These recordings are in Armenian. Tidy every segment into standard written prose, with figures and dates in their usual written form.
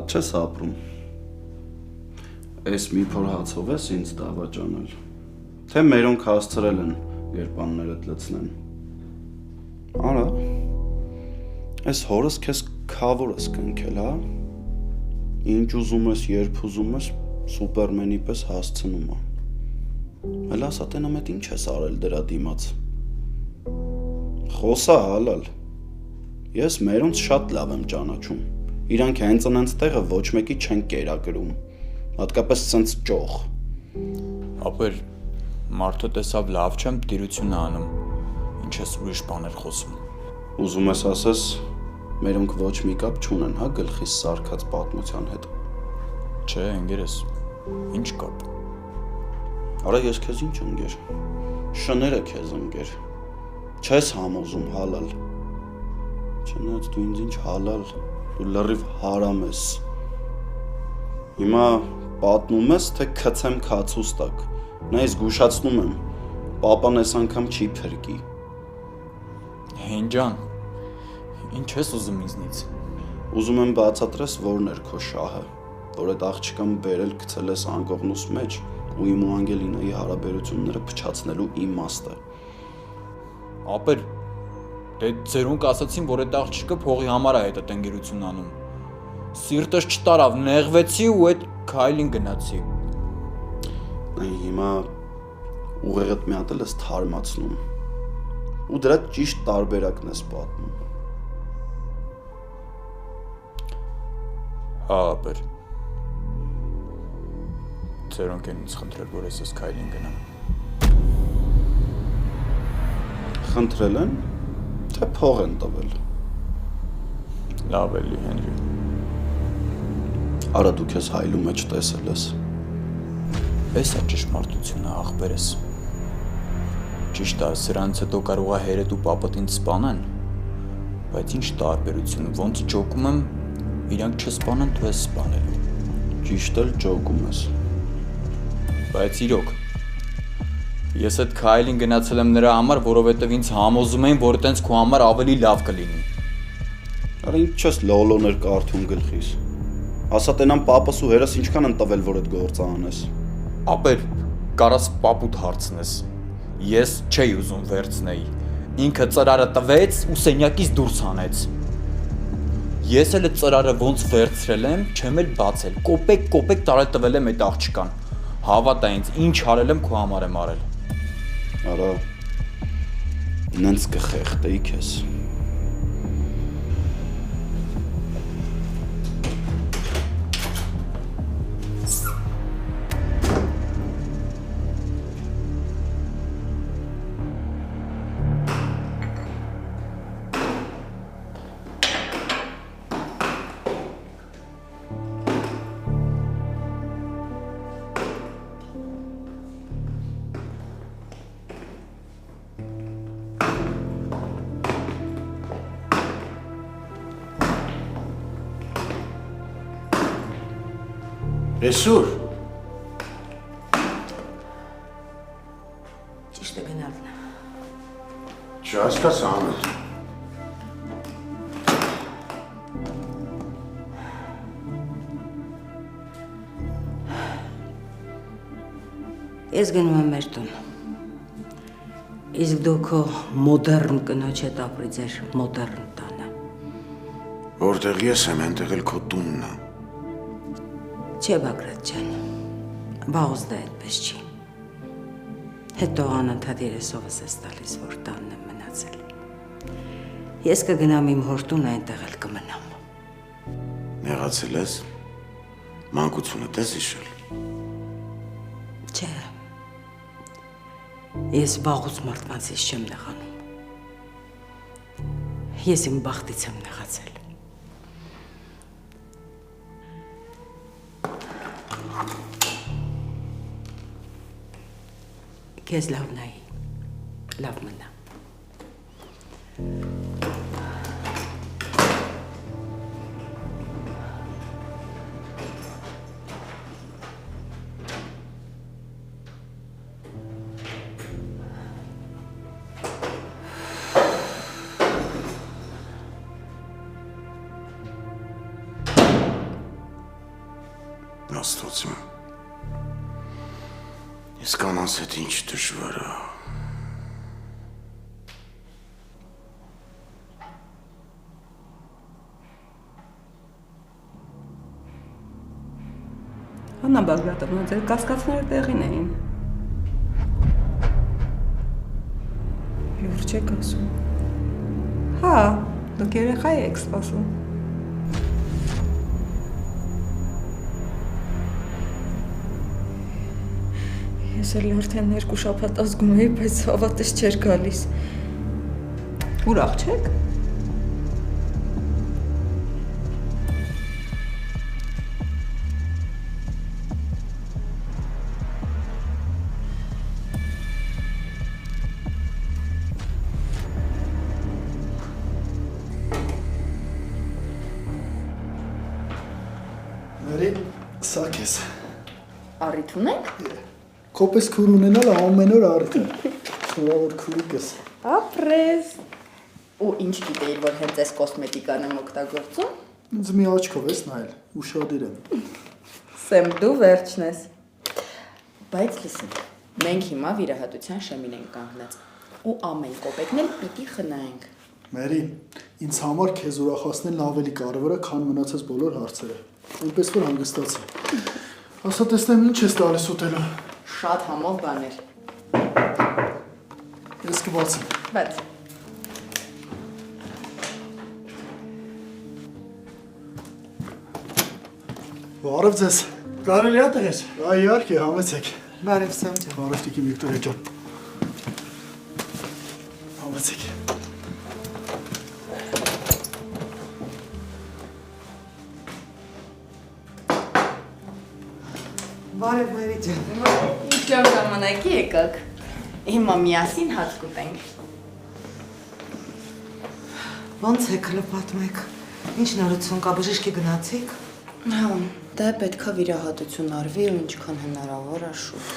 Շատ չես ապրում։ Էս մի փոր հացով ես ինձ դավաճանել։ Թե մերոնք հասցրել են երբաններդ լցնեն։ Արա, այս հորս քեզ քավոր ես կնքել, հա։ Ինչ ուզում ես, երբ ուզում ես, Սուպերմենի պես հասցնում է։ Էլ ասա տենամ էդ ինչ ես արել դրա դիմաց։ Խոսա հալալ։ Ես մերոնց շատ լավ եմ ճանաչում։ Իրանք հենց անց տեղը ոչ մեկի չեն կերակրում։ Հատկապես սենց ճոխ։ Ապեր մարդը տեսավ լավ չեմ տիրություն անում։ Ինչ ես ուրիշ բաներ խոսում։ Ուզում ես ասես մերոնք ոչ մի կապ չունեն, հա գլխիս սարքած պատմության հետ։ Չէ, ընկերս։ Ինչ կապ։ Արա ես քեզ ինչ ընկեր։ Շները քեզ ընկեր։ Չես համոզում հալալ։ Չնայած դու ինձ ինչ հալալ, դու լրիվ հարամ ես։ Հիմա պատմում ես, թե քցեմ քացուս տակ։ Նա ես զգուշացնում եմ, պապան այս անգամ չի փրկի։ Հեն ջան, ինչ ես ուզում ինձնից։ Ուզում եմ բացատրես որն էր քո շահը, որ այդ աղջկան բերել գցել ես անկողնուս մեջ ու իմ ու Անգելինայի հարաբերությունները փչացնելու իմաստը։ Ապեր, դե ձերոնք ասացին, որ այդ աղջիկը փողի համար է այդ ընկերություն անում։ Սիրտս չտարավ, նեղվեցի ու այդ քայլին գնացի։ Այ հիմա ուղեղդ մի հատ ես թարմացնում։ Ու դրա ճիշտ տարբերակն ես պատմում։ Հա, ապեր։ Ձերոնք են ինձ խնդրել, որ ես քայլին գնամ։ Խնդրել են, թե փող են տվել։ Լավ էլի, Հենրի։ Արա դու քեզ հայլու մեջ տեսել ես։ Էս է ճշմարտությունը, ախպերս։ Ճիշտ է, սրանց հետո կարող է հերեդ ու պապդ ինձ սպանեն, բայց ինչ տարբերություն, ոնց ջոկում եմ, իրանք չսպանեն, դու ես սպանելու։ Ճիշտ էլ ջոկում ես։ Բայց իրոք, ես այդ քայլին գնացել եմ նրա համար, որովհետև ինձ համոզում էին, որ այտենց քո համար ավելի լավ կլինի։ Արա ինչ չես լոլոներ կարդում գլխիս։ Ասա տենամ պապս ու հերս ինչքան են տվել, որ այդ գործը անես։ Ապեր, կարաս պապուտ հարցնես։ Ես չէի ուզում վերցնեի։ Ինքը ծրարը տվեց ու սենյակից դուրս հանեց։ Ես էլ այդ ծրարը ոնց վերցրել եմ, չեմ էլ բացել։ Կոպեկ տարել տվել եմ այդ աղջկան։ Հավատա ինձ, ինչ արել եմ քո համար եմ արել։ Արա, նենց կխեղտեի քեզ։ Ռեսուր։ Ճիշտ է գնալն։ Չհասկացա Անդ։ Ես գնում եմ մեր տուն։ Իսկ դու քո մոդեռն կնոջ հետ ապրի ձեր մոդեռն տանը։ Որտեղ ես եմ, այնտեղ էլ քո տունն է։ Չէ, Բագրատ ջան, վաղուց դա այդպես չի։ Հետո անընդհատ երեսովս ես տալիս, որ տանն եմ մնացել։ Ես կգնամ իմ հոր տուն, այնտեղ էլ կմնամ։ Նեղացել ես, մանկությունդ ես հիշել։ Չէ, ես վաղուց մարդկանցից չեմ նեղանում։ Ես իմ բախտից եմ նեղացել։ Քեզ լավ նայի, լավ մնա։ Աստված իմ։ Ես կանանց հետ ինչ դժվար է։ Հաննա Բագրատովна, ձեր կասկածները տեղին էին։ Լուրջ եք ասում։ Հա, դուք երեխա եք սպասում։ Ես էլ արդեն 2 շաբաթ ազգում էի, բայց հավատս չէր գալիս։ Ուրախ չեք։ Մերի, սա քեզ։ Առիթ ունեք։ Քոպես քուր ունենալը ամեն օր առիթ է։ Շնորհավոր քուրիկս։ Ապրես։ Ու ինչ գիտեիր, որ հենց այս կոսմետիկան եմ օգտագործում։ Ինձ մի աչքով ես նայել, ուշադիր եմ։ Սեմ դու վերջն ես։ Բայց լսին, մենք հիմա վիրահատության շեմին ենք կանգնած։ Ու ամեն կոպեկն էլ պիտի խնայենք։ Մերի, ինձ համար քեզ ուրախացնելն ավելի կարևոր է, քան մնացած բոլոր հարցերը։ Այնպես որ հանգստացի։ Ասա տեսնեմ ինչ ես տալիս ուտելու։ Շատ համով բաներ։ Ես կբացեմ։ Բայց Բարև ձեզ։ Կարելի է տղես։ Այ իհարկե, համեցեք։ Բարև Սամ ջան։ Բարև տիկին Վիկտորիա ջան։ Համեցեք։ Բարև Մերի ջան։ ինչ որ ժամանակի եկաք։ Հիմա միասին հաց կուտենք։ Ոնց եք լպատմեք։ Ինչ նորություն կա, բժիշկի գնացիք։ Հա, դա պետքա վիրահատություն արվի ու ինչքան հնարավոր է շուտ։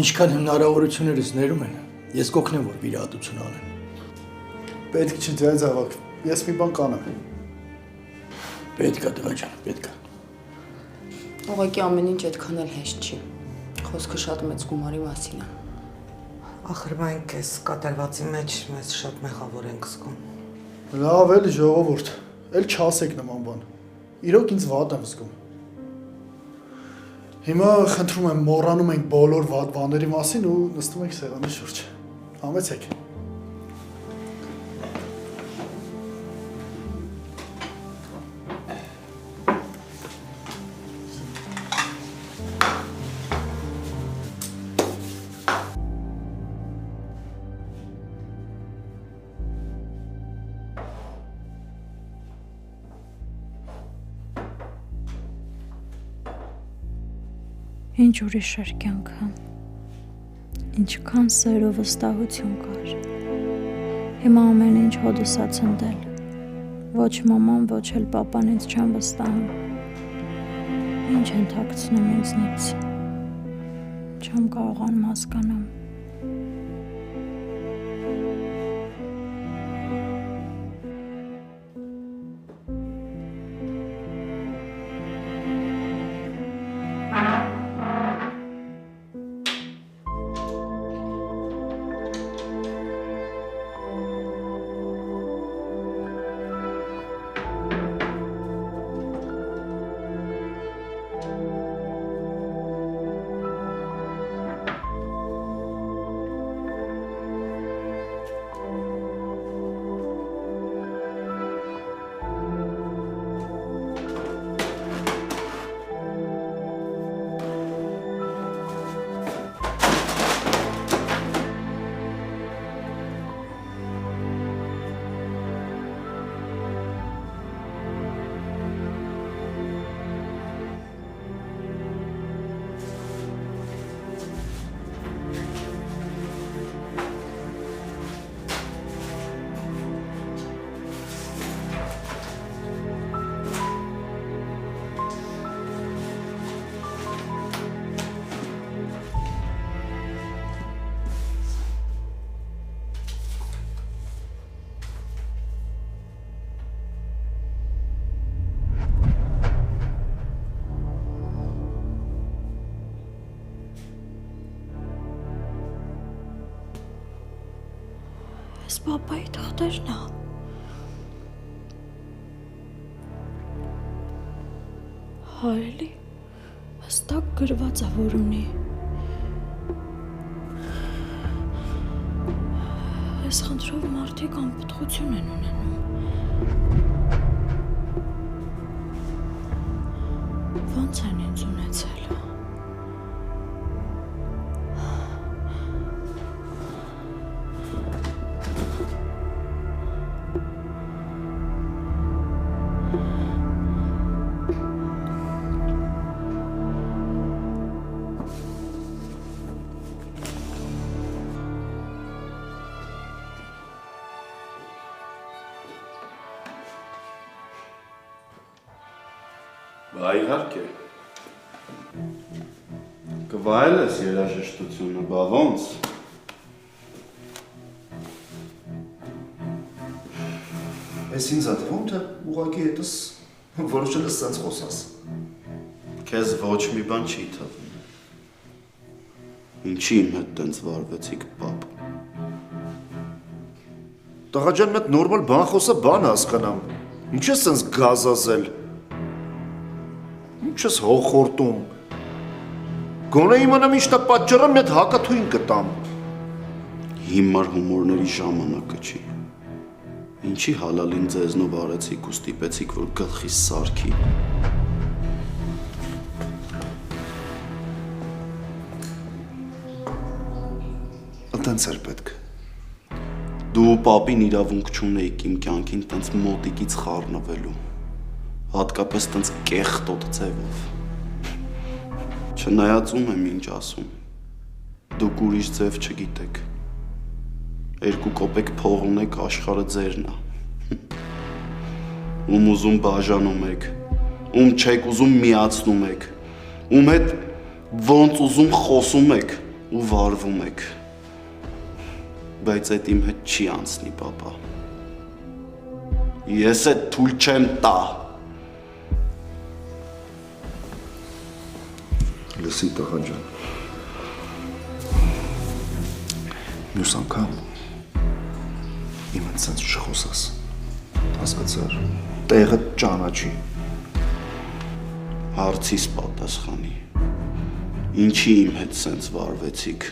Ինչքան հնարավորություններս ներում են, ես կօգնեմ, որ վիրահատություն անեն։ Պետք չի ձեզ ավակ։ Ես մի բան կանեմ։ Պետք է տղա ջան, պետք է։ Ուղղակի ամեն ինչ այդքան էլ հեշտ չի։ Խոսքը շատ մեծ գումարի մասին է։ Ախր մենք այս կատարվածի մեջ մեզ շատ մեղավոր ենք զգում։ Լավ էլի ժողովուրդ, էլ չասեք նման բան։ Իրոք ինձ վատ եմ զգում։ Հիմա խնդրում եմ մոռանում ենք բոլոր վատ բաների մասին ու նստում ենք սեղանի շուրջ։ Համեցեք։ Ինչ ուրիշ էր կյանքը, ինչքան սեր ու վստահություն կար, հիմա ամեն ինչ հոդս ա ցնդել, ոչ մաման, ոչ էլ պապան ինձ չեն վստահում, ինչ են թաքցնում ինձնից, չեմ կարողանում հասկանամ։ պապայի թղթերն է։ Հարելի, հստակ գրված է, որ ունի։ Այս խնդրով մարդիկ անպտղություն են ունենում։ Ոնց են ինձ ունեցել։ Բա իհարկե։ Կվայել ես երաժշտությունը, բա ոնց։ Ես ինձ ատվում, թե ուղղակի հետս որոշել ես սենց խոսաս։ Քեզ ոչ մի բան չի թվում։ Ինչի իմ հետ տենց վարվեցիք, պապ։ Տղա ջան, մեկ նորմալ բան խոսա, բան հասկանամ։ Ինչ ես սենց գազազել։ Ինչ ես հոխորտում։ Գոնե իմանամ ինչն է պատճառը, մի հատ հակաթույն կտամ։ Հիմար հումորների ժամանակը չի։ Ինչի հալալին ձեզնով արեցիք ու ստիպեցիք, որ գլխիս սարքի։ Տենց էր պետք։ Դու պապին իրավունք չունեիք իմ կյանքին տենց մոտիկից խառնվելու, հատկապես տենց կեղտոտ ձևով։ Չնայածում եմ ինչ ասում, դուք ուրիշ ձև չգիտեք, 2 կոպեկ փող ունեք, աշխարհը ձերն է, ում ուզում բաժանում եք, ում չեք ուզում միացնում եք, ում հետ ոնց ուզում խոսում եք ու վարվում եք, բայց այդ իմ հետ չի անցնի, պապա, ես այդ թույլ չեմ տա։ Լսի տղա ջան։ Մյուս անգամ իմ հետ սենց չխոսաս, հասկացար, տեղը ճանաչի։ Հարցիս պատասխանի, ինչի իմ հետ սենց վարվեցիք,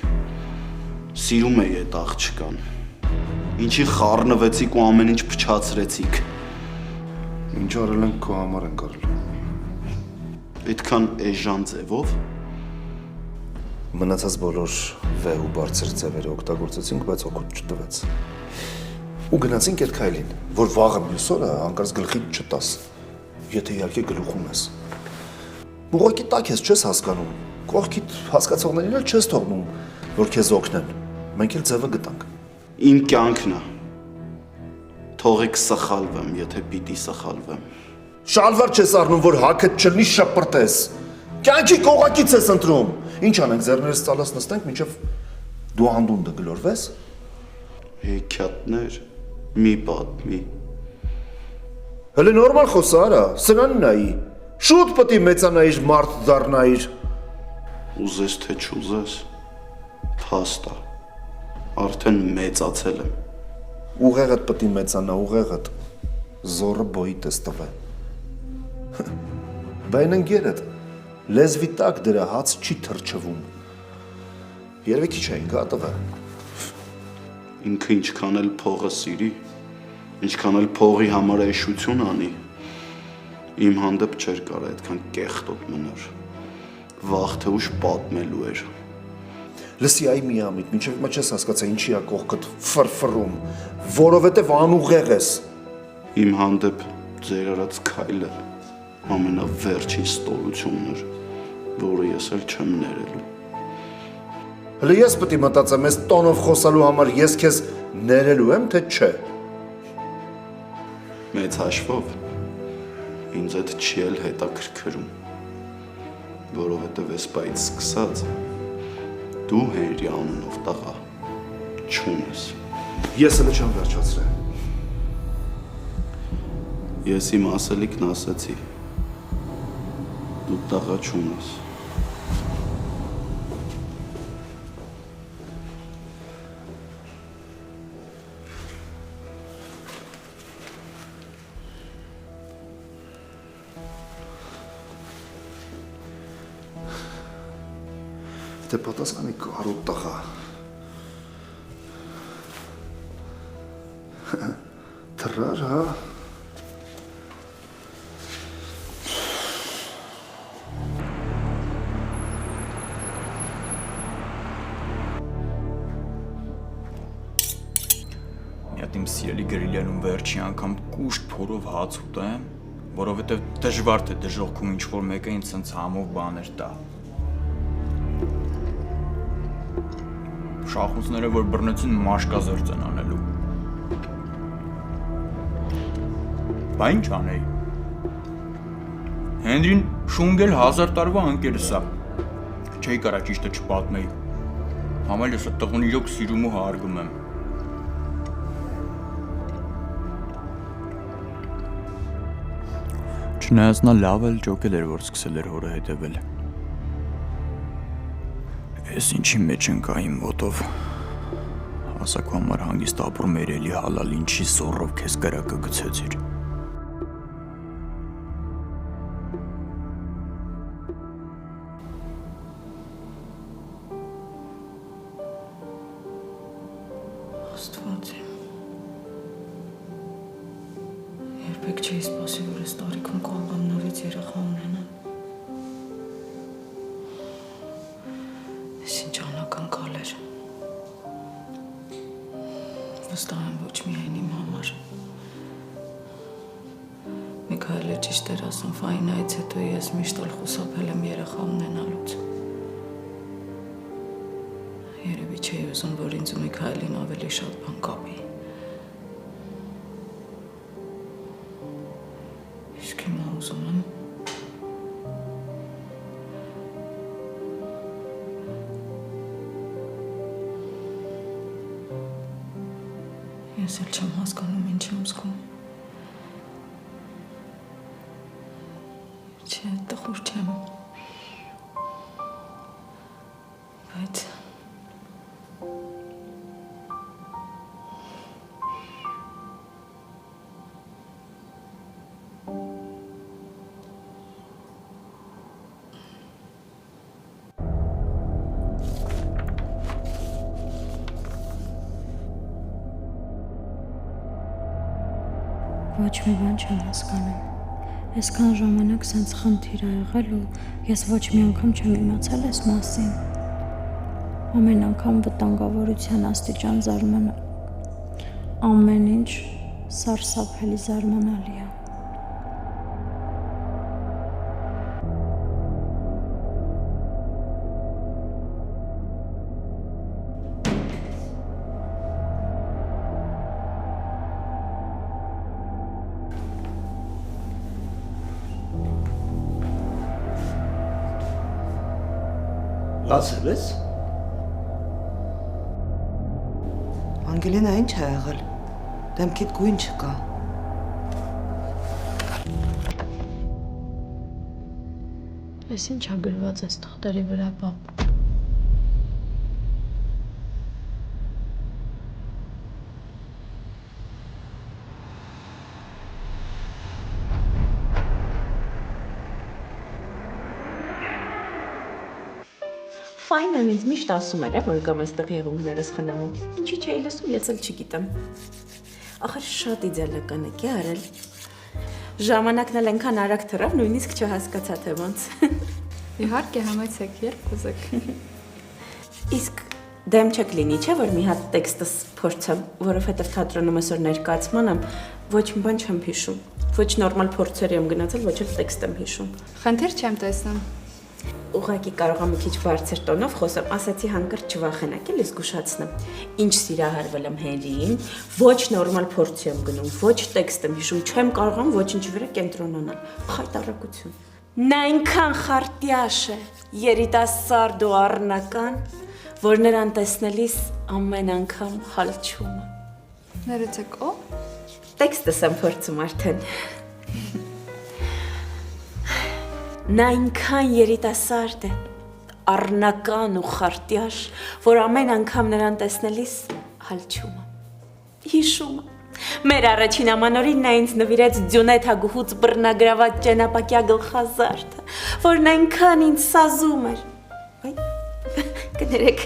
սիրում էի այդ աղջկան, ինչի խառնվեցիք ու ամեն ինչ փչացրեցիք։ Ինչ արել ենք քո համար ենք արել։ Այդքան էժան ձևով։ Մնացած բոլոր վեհ ու բարձր ձևերը օգտագործեցինք, բայց օգուտ չտվեց։ Ու գնացինք այդ քայլին, որ վաղը մյուս օրը հանկարծ գլխիդ չտաս, եթե իհարկե գլուխում ես։ Ուղղակի տակ ես չես հասկանում, կողքիդ հասկացողներին էլ չես թողնում, որ քեզ օգնեն։ Մենք էլ ձևը գտանք։ Իմ կյանքն է։ Թողեք սխալվեմ, եթե պիտի սխալվեմ։ Շալվար չես առնում, որ հակդ չլնի շպրտես։ Կյանքի կողակից ես ընտրում։ Ինչ անենք, ձեռներս ծալած նստենք, մինչև դու անդունդը գլորվես։ Հեքիաթներ, մի պատմի։ Հələ նորմալ խոսա արա, սրանին նայի։ Շուտ պետք է մեծանայիր, մարդ դառնայիր։ Ուզես թե չուզես, փաստ է։ Արդեն մեծացել եմ։ Ուղեղդ պետք է մեծանա, ուղեղդ։ Զորը բոյիտ ես տվել։ Բայն ընկերդ, լեզվի տակ դրա հաց չի թրջվում։ Երևի քիչ էինք, հա տղա։ Ինքը ինչքան էլ փողը սիրի, ինչքան էլ փողի համար էշություն անի, իմ հանդեպ չէր կարա այդքան կեղտոտ մնար, վաղ թե ուշ պատմելու էր։ Լսի այ մի ամիտ, մինչև հիմա չես հասկացա ինչի է կողքդ ֆրֆռում, որովհետև անուղեղ ես։ Իմ հանդեպ ձեր արած քայլը ամենավերջին ստորությունն էր, որը ես էլ չեմ ներելու։ Հələ ես պետք է մտածեմ, այս տոնով խոսալու համար ես քեզ ներելու եմ, թե չէ։ Մեծ հաշվով ինձ այդ չի էլ հետաքրքրում, որովհետև էսպայից սկսած դու Հենրի անունով տղա չունես։ Ես էլ չեմ վերջացրել։ Ես իմ ասելիքն ասեցի, դու տղա չունես։ Եթե պատասխանի կարու տղա։ Թռար, հա։ Միատ իմ սիրելի գրիլյանում վերջի անգամ կուշտ փորով հաց ուտեմ, որովհետև դժվար թե դժողքում ինչ-որ մեկը ինձ սենց համով բաներ տա։ Շախուսները, որ բռնեցին մաշկազերծ են անելու։ Բա ինչ անեի։ Հենրին շունգել 1000 տարվա ընկերս է։ Չէի կարա ճիշտը չպատմեի։ Համել ես այդ տղուն իրոք սիրում ու հարգում եմ։ Չնայած նա լավ էլ ջոկել էր, որ սկսել էր հորը հետևել։ Ես ինչի մեջ ընկա իմ ոտով։ Ասակու համար հանգիստ ապրում էր էլի հալալ ինչի սորով քեզ կրակը գցեցիր։ Աստված իմ։ Երբեք չէի սպասի, որ այս տարիքում կարողամ նորից երեխա ունենալ։ Ես ինչ անակնկալ էր։ Վստահ եմ ոչ միայն իմ համար։ Միքայելը ճիշտ էր ասում, Ֆայնայից հետո ես միշտ էլ խուսափել եմ երեխա ունենալուց։ Երևի չէի ուզում, որ ինձ ու Միքայելին ավելի շատ բան կապի։ Իսկ հիմա ուզում եմ։ Ես էլ չեմ հասկանում ինչ եմ զգում։ Չէ, տխուր չեմ։ Բայց Ոչ մի բան չեմ հասկանում։ Այսքան ժամանակ սենց խնդիր ա եղել ու ես ոչ մի անգամ չեմ իմացել այս մասին։ Ամեն անգամ վտանգավորության աստիճան զարմանալ։ Ամեն ինչ սարսափելի զարմանալի է։ Լացել ես։ Անգելինա, ինչ է եղել։ Դեմքիդ գույն չկա։ Այս ինչ ա գրված այս թղթերի վրա, պապ։ Ֆայնն ինձ միշտ ասում էր, որ կամ այստեղ եղունգներս խնամում։ Ինչի չէի լսում, ես էլ չգիտեմ։ Ախր շատ իդեալական եք արել։ Ժամանակն էլ այնքան արագ թռավ, նույնիսկ չհասկացա թե ոնց։ Իհարկե համեցեք, երբ կուզեք։ Իսկ դեմ չեք լինի, չէ՞ որ մի հատ տեքստս փորձեմ, որովհետև թատրոնում այսօր ներկայացման եմ, ոչ մի բան չեմ հիշում։ Ոչ նորմալ փորձերի եմ գնացել, ոչ էլ տեքստ եմ հիշում։ Խնդիր չեմ տեսնում։ Ուղղակի կարող եմ մի քիչ բարձր տոնով խոսեմ, ասացի հանկարծ չվախենակ, էլ ես զգուշացնեմ։ Ինչ սիրահարվել եմ Հենրիին, ոչ նորմալ փորձի եմ գնում, ոչ տեքստ եմ հիշում, չեմ կարողանում ոչինչ վրա կենտրոնանալ։ Խայտարակություն։ Նա այնքան խարտյաշ է, երիտասարդ ու առնական, որ նրան տեսնելիս ամեն անգամ հալչում է։ Ներեցեք, ո՞վ։ Տեքստս եմ փորձում արդեն։ Նա այնքան երիտասարդ է, առնական ու խարտյաշ, որ ամեն անգամ նրան տեսնելիս հալչում է, հիշում է։ Մեր առաջին ամանորին նա ինձ նվիրեց Ձյունեթ հագուհուց բռնագրաված ճենապակյա գլխազարդը, որն այնքան ինձ սազում էր։ ներեք։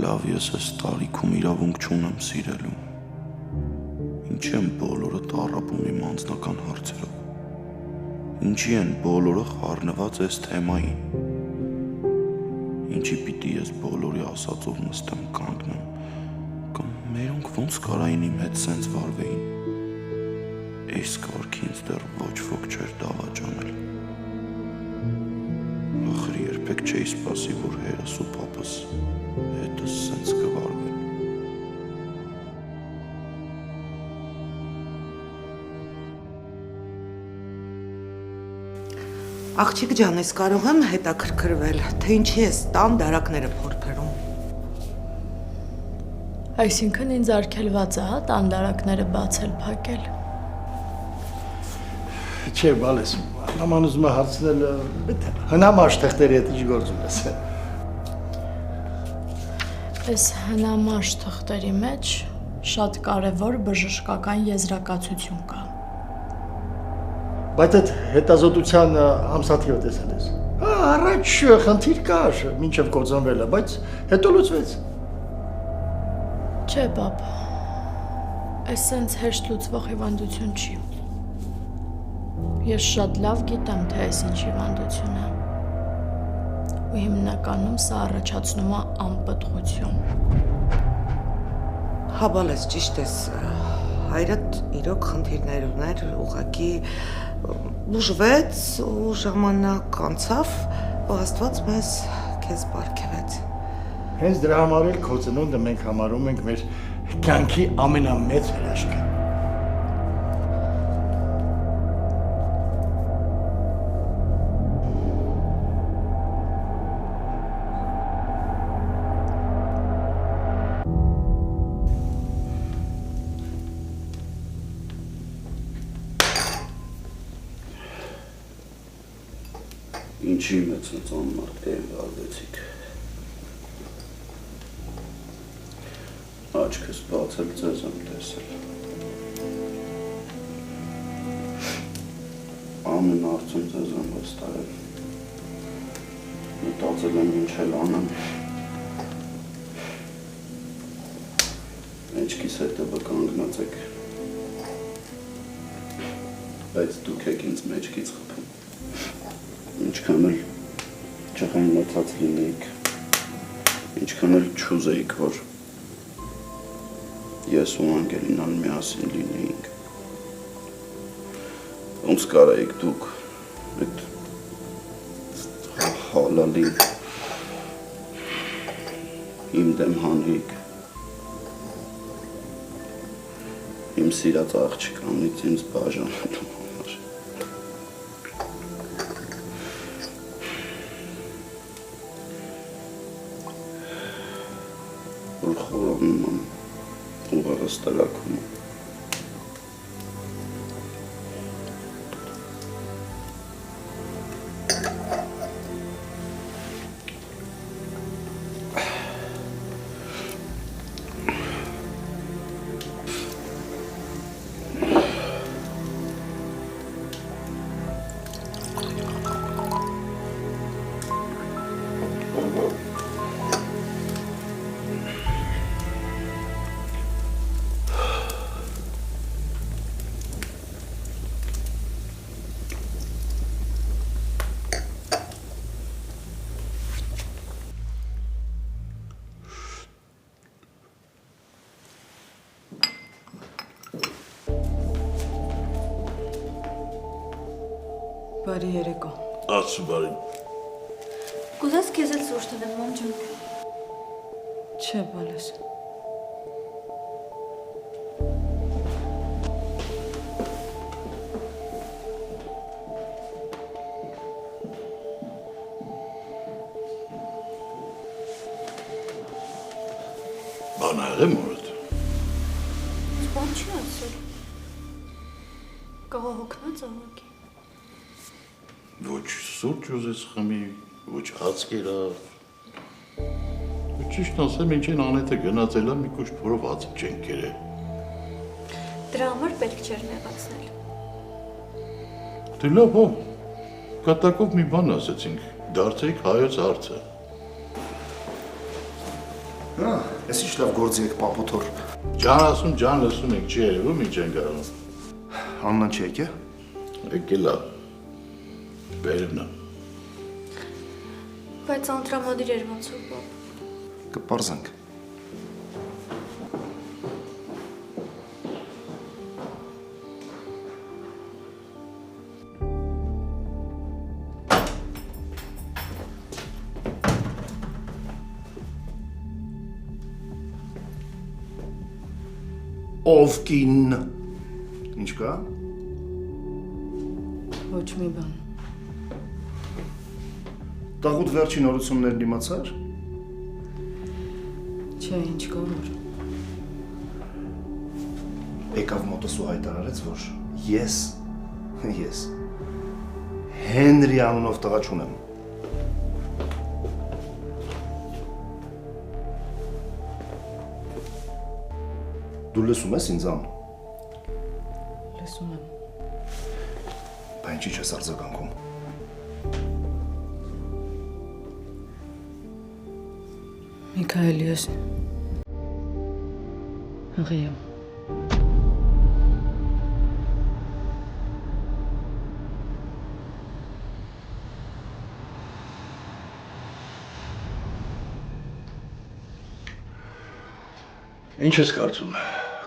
Լավ, ես այս տարիքում իրավունք չունեմ սիրելու։ Ինչի են բոլորը տառապում իմ անձնական հարցերով։ Ինչի են բոլորը խառնված այս թեմային։ Ինչի պիտի ես բոլորի ասածով նստեմ կանգնեմ, կամ մերոնք ոնց կարային իմ հետ սենց վարվեին։ Այս կարգի ինձ դեռ ոչ ոք չէր դավաճանել։ Ախր երբեք չէի սպասի, որ հերս ու պապս հետս սենց կվարվեն։ Աղջիկ ջան, ես կարող եմ հետաքրքրվել, թե ինչի ես տան դարակները փորփրում։ Այսինքն ինձ արգելված է, հա, տան դարակները բացել, փակել։ Չէ, բալես, նման ուզում է հարցնել, հնամաշ թղթերի հետ ինչ գործ ունես։ Այս հնամաշ թղթերի մեջ շատ կարևոր բժշկական եզրակացություն կա։ Բայց այդ հետազոտության ամսաթիվը տեսել ես։ Հա, առաջ խնդիր կար, մինչև կործանվելը, բայց հետո լուծվեց։ Չէ, պապ, այս սենց հեշտ լուծվող հիվանդություն չի։ Ես շատ լավ գիտեմ, թե այս ինչ հիվանդություն է։ Ու հիմնականում սա առաջացնում է անպտղություն։ Հա, բալես, ճիշտ ես, հայրդ իրոք խնդիրներ ուներ, ուղղակի բուժվեց ու ժամանակ անցավ, ու Աստված մեզ քեզ բարգեւեց։ Հենց դրա համար էլ քո ծնունդը մենք համարում ենք մեր կյանքի ամենամեծ հրաշքը։ Ինչի մեծ անմարդ վարվեցիք։ Աչքս բացել ձեզ եմ տեսել։ Ամեն հարցում ձեզ եմ վստահել։ Մտածել եմ ինչ էլ անեմ։ Մեջքիս հետևը կանգնած եք։ Բայց դուք եք ինձ մեջքից խփում։ Ինչքան էլ չխայնացած լինեիք, ինչքան էլ չուզեիք, որ ես ու Անգելինան միասին լինեինք։ Ոնց կարայիք դուք այդ հալալի իմ դեմ հանրիք, իմ սիրած աղջկանից ինձ բաժանելու։ Որ խորանում եմ, ուղեղս տրաքում եմ։ Բարի երեկո։ Ացու բարի։ Կուզես քեզ էլ սուրճ տվեմ, մամ ջան։ Չէ, բալես։ Բան ա եղել մորդ։ Բան չի ասել։ Կաղա հոգնած աղակի։ Ոչ սուրճ ուզես խմի, ոչ հաց կերավ։ Ճիշտ ասեմ, ինչ են անետը գնացել է մի կուշտ փորով հաց չեն կերել։ Դրա համար պետք չէր նեղացնել։ Դե լավ, հո։ Կատակով մի բան ասեցինք, դարձեք հայոց հարցը։ Հա, ես ինչ լավ գործի եք, պապոթոր։ Ջան լսում եք, չի երևում ինչ են գարում։ Աննան չի եկե։ Եկել է։ Բերևն է։ Բայց անտրամադիր էր ոնց որ բապ։ Կպարզենք։ Ով կին։ Ինչ կա։ Ոչ մի բան։ Տաղուտ վերջին օրություններն իմացար։ Չէ, ինչ կա որ։ Եկավ մոտս ու հայտարարեց, որ ես Հենրի անունով տղա չունեմ։ Դու լսում ես ինձան։ Լսում եմ։ Բա ինչի՞ չես արձագանքում։ Միքայելի ես։ Հղիա։ Ինչ ես կարծում,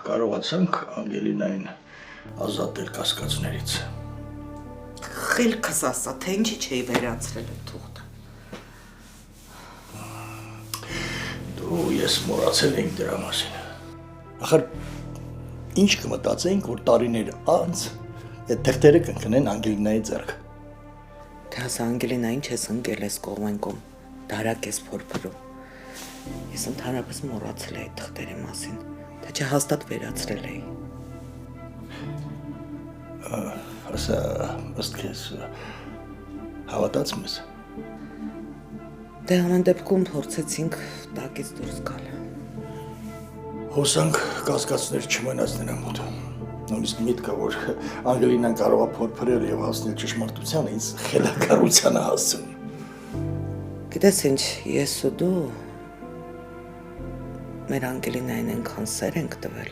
կարողացանք Անգելինային ազատել կասկածներից։ Խելքս ասա, թե ինչի չէի վերացրել այդ թուղթը։ Դու ես մոռացել էինք դրա մասին։ Ախր ինչ կմտածեինք, որ տարիներ անց այդ թղթերը կընկնեն Անգելինայի ձեռքը։ Թե ասա Անգելինային չես ընկել ես կողմեն կողմ, դարակ ես փորփրում։ Ես ընդհանրապես մոռացել էի թղթերի մասին, թե չէ հաստատ վերացրել էի։ Ասա, ըստ քեզ հավատացում ես։ Դե ամեն դեպքում փորձեցինք տակից դուրս գալ։ Հոսանք կասկածներ չմնաց նրա մոտ։ Նույնիսկ միտքը, որ Անգելինան կարող է փորփրել եւ հասնել ճշմարտությանը, ինձ խելագարությանը հասցնում։ Գիտես ինչ, ես ու դու մեր Անգելինային այնքան սեր ենք տվել,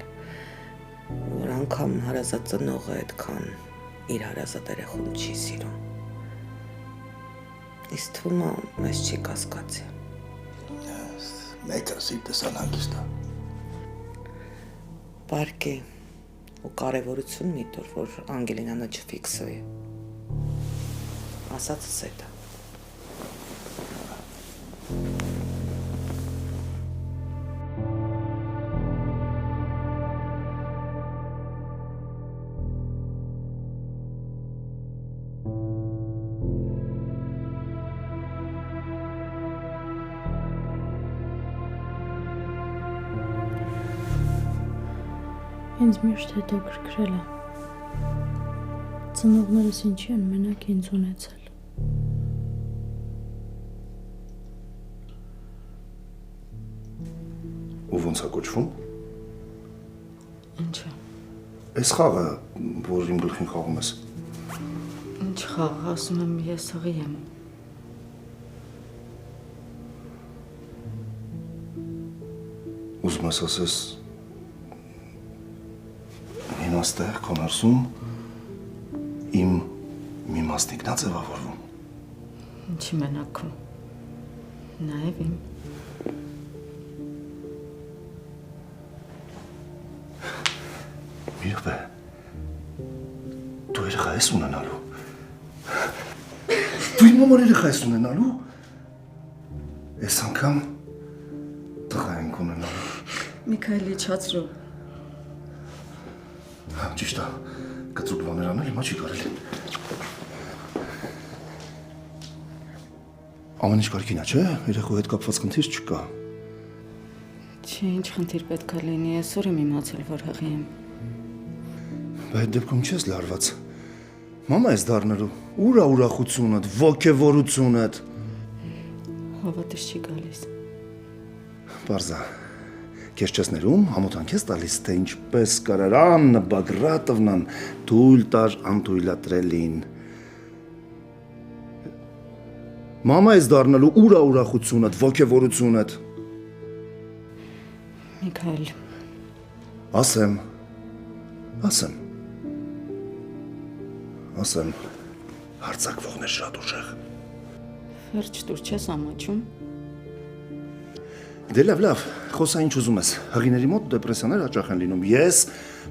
որ անգամ հարազատ ծնողը այդքան իր հարազատ երեխուն չի սիրում։ Իսկ թվում է մեզ չի կասկածի։ Մեկը սիրտս անհանգիստ է։ Պարկի ու կարևորություն մի տոր, որ Անգելինանը չֆիքսվի։ Ասածս է դա։ Ինձ միշտ հետաքրքրել է։ Ծնողներս ինչի են մենակ ինձ ունեցել։ Ու ոնց է կոչվում։ Ինչը։ Այս խաղը, որ իմ գլխին խաղում ես։ Ինչ խաղ, ասում եմ ես հղի եմ։ Ուզում ես ասես իմ աստեղ կոնարսում իմ մի մասնիկն է ձևավորվում։ Ինչի մենակում։ Նաև իմ։ Մի րոպե։ Դու երեխա ես ունենալու։ Դու իմ համար երեխա ես ունենալու։ Այս անգամ տղա ենք ունենալու։ Միքայել իջացրու։ Ճիշտ է, կտրուկ բաներ անել հիմա չի կարելի։ Ամեն ինչ կարգին է, չէ՞, երեխու հետ կապված խնդիր չկա։ Չի, ինչ խնդիր պետք է լինի, այսօր եմ իմացել, որ հղի եմ։ Բայց այդ դեպքում չես լարված։ Մամա ես դառնալու, ուր է ուրախությունդ, ոգևորությունդ։ Հավատս չի գալիս։ Պարզա, քեզ չես ներում, համոթանք ես տալիս, թե ինչպես կարար Աննա Բագրատովնան թույլ տար անթույլատրելին։ Մամա ես դառնալու, ուր է ուրախությունդ, ոգևորությունդ։ Միքայել, ասեմ, հարցակվողն է շատ ուժեղ։ վերջ դուր չես ամաչում։ Դե լավ, խոսա ինչ ուզում ես, հղիների մոտ դեպրեսիաներ հաճախ են լինում, ես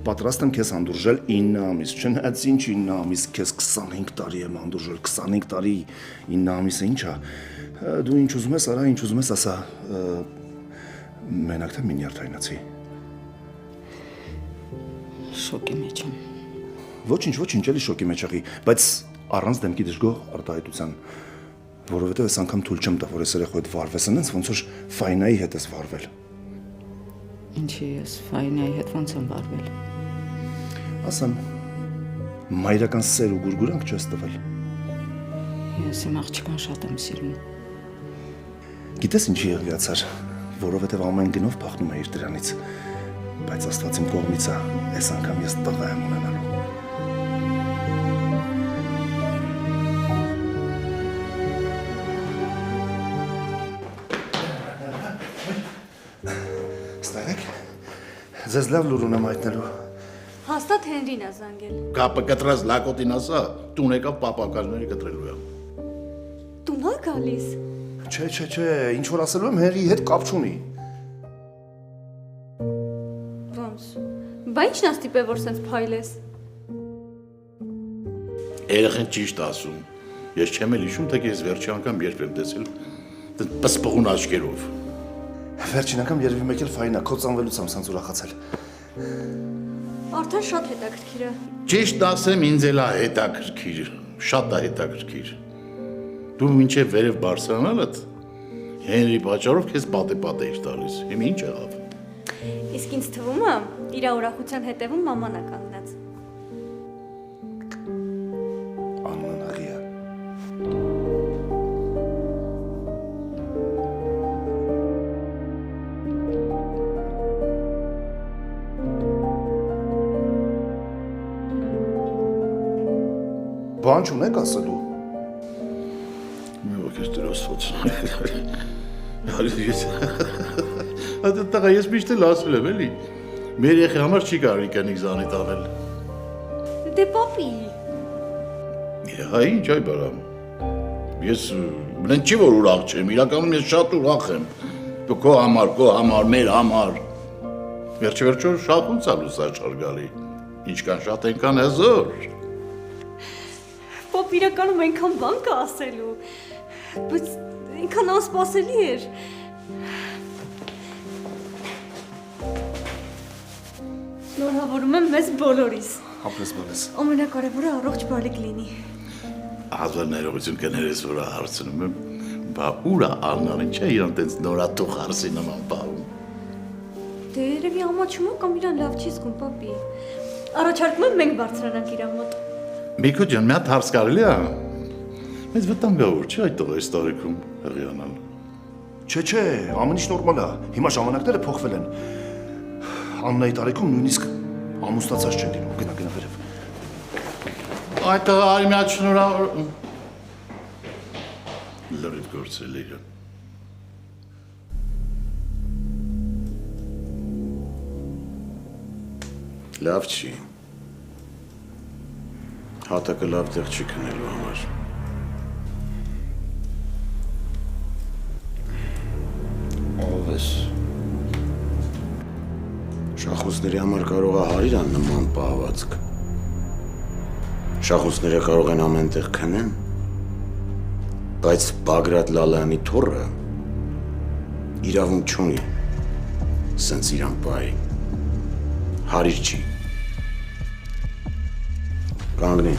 պատրաստ եմ քեզ հանդուրժել 9 ամիս, չնայած ինչ 9 ամիս, քեզ 25 տարի եմ հանդուրժել, 25 տարի 9 ամիսը ինչ է, դու ինչ ուզում ես, արա, ինչ ուզում ես, ասա, մենակ թե մինյարդայնացի։ Շոկի մեջ եմ։ Ոչինչ, էլի շոկի մեջ եղի, բայց առանց դեմքի դժգոհ արտահայտության, որովհետև այս անգամ թույլ չեմ տա, որ ես երեխու հետ վարվես, այնց ոնց որ Ֆայնայի հետ ես վարվել։ Ինչի ես Ֆայնայի հետ ոնց եմ վարվել։ Ասեմ, մայրական սեր ու գուրգուրանք չես տվել։ Ես իմ աղջկան շատ եմ սիրում։ Գիտես ինչի եղիացար, որովհետև ամեն գնով փախնում է իր դրանից, բայց Աստված իմ կողմից է, այս անգամ ես տղա եմ ունենալու։ Ձեզ լավ լուր ունեմ հայտնելու։ Հաստատ Հենրին է զանգել։ Կապը կտրած լակոտին ասա, տուն եկավ պապակալների կտրելու եմ։ Տուն ա գալիս։ Չէ, ինչ որ ասելու եմ Հենրիի հետ կապ չունի։ Ոնց։ Բա ինչն ա ստիպե որ սենց փայլես։ Երեխեն ճիշտ ասում։ Ես չեմ էլ հիշում, թե ես վերջի անգամ երբ եմ տեսել պսպղուն աչքերով։ Վերջին անգամ երևի մեկ էլ Ֆայնա քո ծանվելությամբ սենց ուրախացել։ Արդեն շատ հետաքրքիր է։ Ճիշտ ասեմ, ինձ էլ է հետաքրքիր, շատ է հետաքրքիր։ Դու մինչև վերև բարձրանալդ Հենրի պատճառով քեզ պատե իր տալիս։ Հիմա ինչ եղավ։ Իսկ ինձ թվում է, իր ուրախության հետևում մաման է կանգնած։ Աննան աղիա։ Բան չունեք ասելու։ Մի ոգես դրոսոց։ Ատտաղա ես միշտ էլ ասել եմ, էլի։ Մեր երեխի համար չի կարող ինքնիկ զանիտ անել։ Դե պապի։ Հա ինչ այ բարամ։ Ես մեն չի որ ուրախ չեմ, իրականում ես շատ ուրախ եմ։ Դու քո համար, մեր համար։ Վերջը շատ ոնց է լուսաճար գալի։ Ինչքան շատ այնքան հզոր։ Պապ իրականում այնքան բան կա ասելու, բայց այնքան անսպասելի էր։ Շնորհավորում եմ մեզ բոլորիս։ Ապրես։ Ամենակարևորը առողջ բալիկ լինի։ Հազար ներողություն կներես, որ հարցնում եմ, բա ուր է Աննան, ինչ է իրան տենց նորաթուխ հարսի նման պահում։ Դե երևի ամաչում է կամ իրան լավ չի զգում, պապի։ Առաջարկում եմ մենք բարձրանանք իր մոտ։ Միքո ջան, մի հատ հարց կարելի է։ Մեծ վտանգավոր չի այդ տղա այս տարիքում հղիանալ։ Չէ, ամեն ինչ նորմալ է։ Հիմա ժամանակները փոխվել են։ Աննայի տարիքում նույնիսկ ամուսնացած չեն լինում։ Գնա վերև։ Այդ տղա արի մի հատ շնորհավոր։ Լրիվ գործել է իրան։ Լավ չի։ Հատակը լավ տեղ չի քնելու համար։ Ով ես։ Շախոսների համար կարող է հարիր նման պահվածք։ Շախոսները կարող են ամեն տեղ քնեն։ Բայց Բագրատ Լալայանի թոռը իրավունք չունի սենց իրան պայի։ Հարիր չի։ Կանգնի։